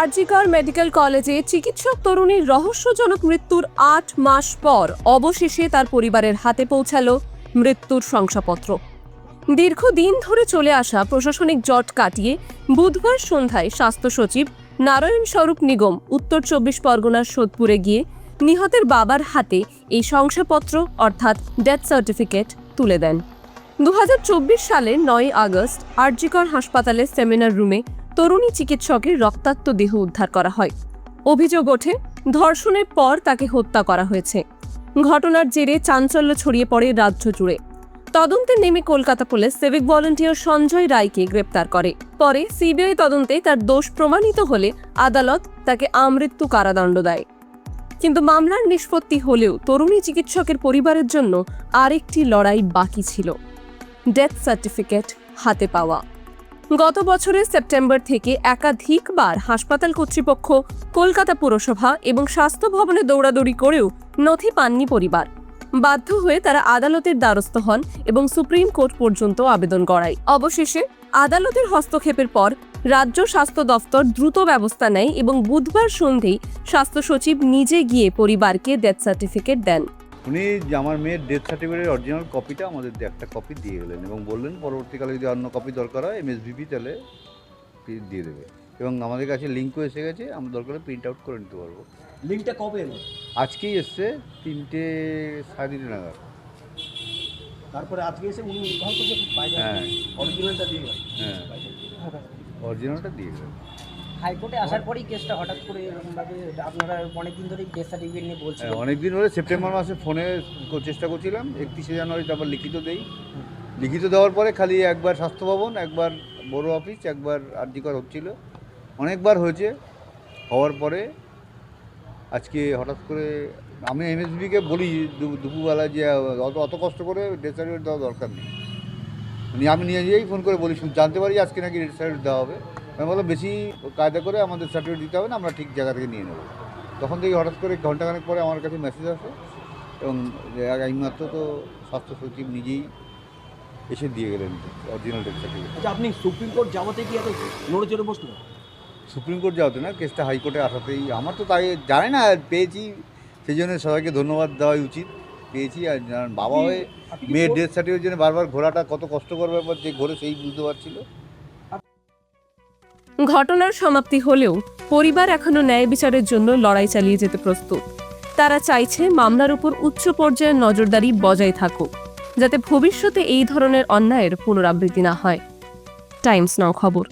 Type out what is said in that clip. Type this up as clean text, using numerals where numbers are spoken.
আর.জি. কর মেডিকেল কলেজে চিকিৎসক তরুণীর রহস্যজনক মৃত্যুর ৮ মাস পর অবশেষে তার পরিবারের হাতে পৌঁছালো মৃত্যুর শংসাপত্র। দীর্ঘদিন ধরে চলে আসা প্রশাসনিক জট কাটিয়ে বুধবার সন্ধ্যায় স্বাস্থ্য সচিব নারায়ণ স্বরূপ নিগম উত্তর ২৪ পরগনার সোদপুরে গিয়ে নিহতের বাবার হাতে এই শংসাপত্র অর্থাৎ ডেথ সার্টিফিকেট তুলে দেন। ২০২৪ সালের ৯ আগস্ট আর.জি. কর হাসপাতালের সেমিনার রুমে তরুণী চিকিৎসকের রক্তাক্ত দেহ উদ্ধার করা হয়। অভিযোগ ওঠে ধর্ষণের পর তাকে হত্যা করা হয়েছে। ঘটনার জেরে চাঞ্চল্য ছড়িয়ে পড়ে রাজ্য জুড়ে। তদন্তে নেমে Kolkata police civic volunteer Sanjay রায়কে গ্রেপ্তার করে। পরে সিবিআই তদন্তে তার দোষ প্রমাণিত হলে আদালত তাকে আমৃত্যু কারাদণ্ড দেয়। কিন্তু মামলার নিষ্পত্তি হলেও তরুণী চিকিৎসকের পরিবারের জন্য আরেকটি লড়াই বাকি ছিল, ডেথ সার্টিফিকেট হাতে পাওয়া। গত বছরের সেপ্টেম্বর থেকে একাধিকবার হাসপাতাল কর্তৃপক্ষ, কলকাতা পুরসভা এবং স্বাস্থ্য ভবনে দৌড়াদৌড়ি করেও নথি পাননি পরিবার। বাধ্য হয়ে তারা আদালতের দ্বারস্থ হন এবং সুপ্রিম কোর্ট পর্যন্ত আবেদন করায়। অবশেষে আদালতের হস্তক্ষেপের পর রাজ্য স্বাস্থ্য দফতর দ্রুত ব্যবস্থা নেয় এবং বুধবার সন্ধ্যেই স্বাস্থ্য সচিব নিজে গিয়ে পরিবারকে ডেথ সার্টিফিকেট দেন। উনি আমার মেয়ের ডেথ সার্টিফিকেটের অরিজিনাল কপিটা আমাদের একটা কপি দিয়ে গেলেন এবং বললেন পরবর্তীকালে যদি অন্য কপি দরকার হয় MSVP তাহলে দিয়ে দেবে, এবং আমাদের কাছে লিঙ্কও এসে গেছে, আমরা দরকারে প্রিন্ট আউট করে নিতে পারবো। লিঙ্কটা কবে এলো? আজকেই এসছে 3টে সাড়ে 3টে নাগাদ। তারপরে আজকে এসে উনি উদ্ধার করতে হ্যাঁ অরিজিনালটা দিয়ে গেলেন। হ্যাঁ অরিজিনালটা দিয়ে গেলেন। হাইকোর্টে আসার পরেই কেসটা হঠাৎ করে এরকমভাবে আপনারা অনেকদিন ধরেই ডেথ সার্টিফিকেট নিয়ে বলছিলেন। হ্যাঁ অনেকদিন ধরে সেপ্টেম্বর মাসে ফোনে চেষ্টা করছিলাম, 31শে জানুয়ারি তারপর লিখিত দেই। লিখিত দেওয়ার পরে খালি একবার স্বাস্থ্য ভবন, একবার বড় অফিস, একবার আর.জি. কর হচ্ছিল, অনেকবার হয়েছে। হওয়ার পরে আজকে হঠাৎ করে আমি MSVকে বলি দুপুরবেলা যে অত কষ্ট করে ডেথ সার্টিফিকেট দেওয়া দরকার নেই। আমি নিজেই ফোন করে বলি, জানতে পারি আজকে নাকি ডেথ সার্টিফিকেট দেওয়া হবে। আমি বললাম বেশি কায়দা করে আমাদের সার্টিফিকেট দিতে হবে না, আমরা ঠিক জায়গা থেকে নিয়ে নেব। তখন থেকে হঠাৎ করে ঘন্টাখানেক পরে আমার কাছে মেসেজ আসে এবং এইমাত্র তো স্বাস্থ্য সচিব নিজেই এসে দিয়ে গেলেন অরিজিনাল ডেথ সার্টিফিকেট। আচ্ছা, আপনি সুপ্রিম কোর্ট যাওয়াতে কি এত নড়ে চড়ে বসলেন? সুপ্রিম কোর্ট যাওয়াতে না, কেসটা হাইকোর্টে আসাতেই আমার তো তাই জানি না, পেয়েছি, সেই জন্য সবাইকে ধন্যবাদ দেওয়াই উচিত। পেয়েছি, আর বাবা হয়ে মেয়ের ডেথ সার্টিফিকেটের জন্য বারবার ঘোরাটা কত কষ্টকর ব্যাপার, যে ঘোরে সেই বুঝতে পারছিল। ঘটনার সমাপ্তি হলেও পরিবার এখনো ন্যায় বিচারের জন্য লড়াই চালিয়ে যেতে প্রস্তুত। তারা চাইছে মামলার উপর উচ্চ পর্যায়ের নজরদারি বজায় থাকুক, যাতে ভবিষ্যতে এই ধরনের অন্যায়ের পুনরাবৃত্তি না হয়। টাইমস নাও খবর।